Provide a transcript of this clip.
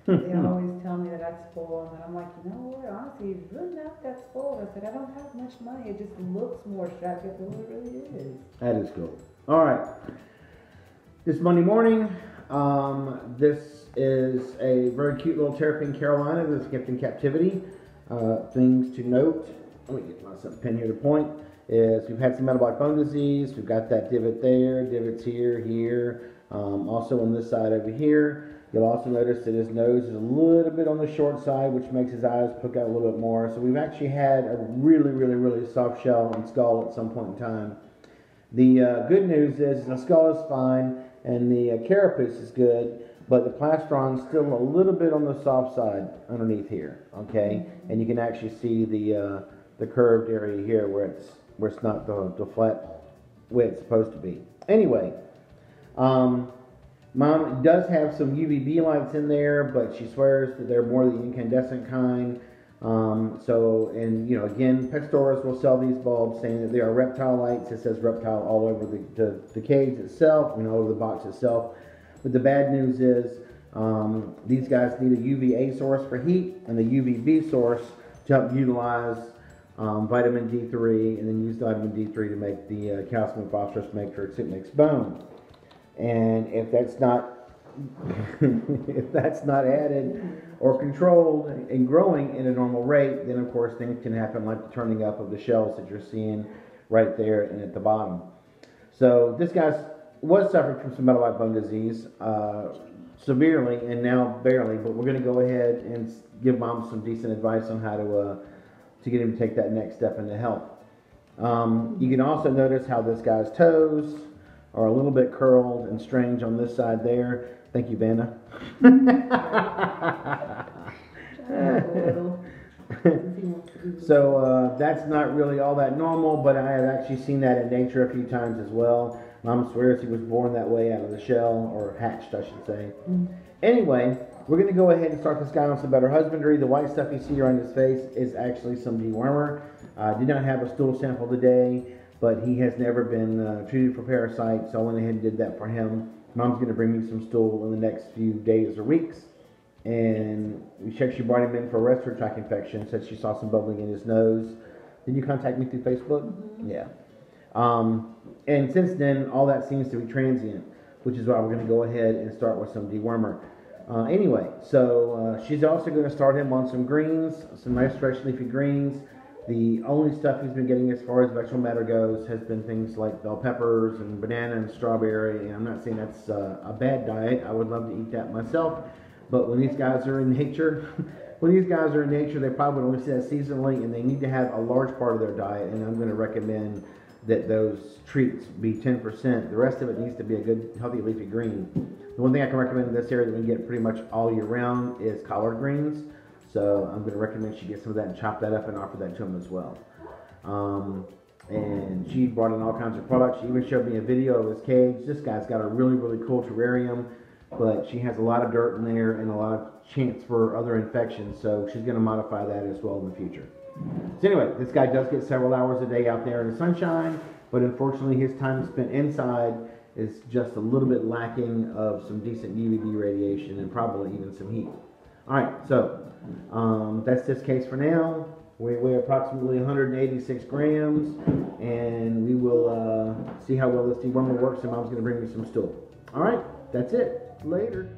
They always tell me that I spoil them, and I'm like, you know what? Honestly, it's really not that spoiled. I said, I don't have much money. It just looks more attractive than what it really is. That is cool. All right. This Monday morning, this is a very cute little Terrapin Carolina that's kept in captivity. Things to note, let me get myself a pen here to point, is we've had some metabolic bone disease. We've got that divot there, divots here, here. Also on this side over here. You'll also notice that his nose is a little bit on the short side, which makes his eyes poke out a little bit more. So we've actually had a really, really, really soft shell and skull at some point in time. The good news is the skull is fine and the carapace is good, but the plastron's still a little bit on the soft side underneath here, okay? And you can actually see the curved area here where it's not the flat way it's supposed to be. Anyway, Mom does have some UVB lights in there, but she swears that they're more the incandescent kind. And you know, again, pet stores will sell these bulbs saying that they are reptile lights. It says reptile all over the cage itself and all over the box itself. But the bad news is these guys need a UVA source for heat and a UVB source to help utilize vitamin D3, and then use vitamin D3 to make the calcium and phosphorus matrix. It makes bone. And if that's not if that's not added or controlled and growing in a normal rate, then of course things can happen like the turning up of the shells that you're seeing right there and at the bottom. So this guy was suffering from some metabolic bone disease severely, and now barely, but we're going to go ahead and give Mom some decent advice on how to get him to take that next step into health. You can also notice how this guy's toes are a little bit curled and strange on this side there. Thank you, Vanna. So that's not really all that normal, but I have actually seen that in nature a few times as well. Mom swears he was born that way out of the shell, or hatched, I should say. Anyway, we're going to go ahead and start this guy on some better husbandry. The white stuff you see around his face is actually some dewormer. I did not have a stool sample today, but he has never been treated for parasites, so I went ahead and did that for him. Mom's going to bring me some stool in the next few days or weeks. And she brought him in for a respiratory tract infection, said she saw some bubbling in his nose. Did you contact me through Facebook? Mm-hmm. Yeah. And since then, all that seems to be transient, which is why we're going to go ahead and start with some dewormer. Anyway, so she's also going to start him on some greens, some nice fresh leafy greens. The only stuff he's been getting as far as vegetable matter goes has been things like bell peppers and banana and strawberry. And I'm not saying that's a bad diet. I would love to eat that myself. But when these guys are in nature, they probably only see that seasonally, and they need to have a large part of their diet. And I'm going to recommend that those treats be 10%. The rest of it needs to be a good, healthy leafy green. The one thing I can recommend in this area that we can get pretty much all year round is collard greens. So I'm going to recommend she get some of that and chop that up and offer that to him as well. And she brought in all kinds of products. She even showed me a video of his cage. This guy's got a really, really cool terrarium, but she has a lot of dirt in there and a lot of chance for other infections. So she's going to modify that as well in the future. So anyway, this guy does get several hours a day out there in the sunshine, but unfortunately his time spent inside is just a little bit lacking of some decent UVB radiation and probably even some heat. Alright, so that's this case for now. We weigh approximately 186 grams, and we will see how well this dewormer works, and Mom's going to bring me some stool. Alright, that's it. Later.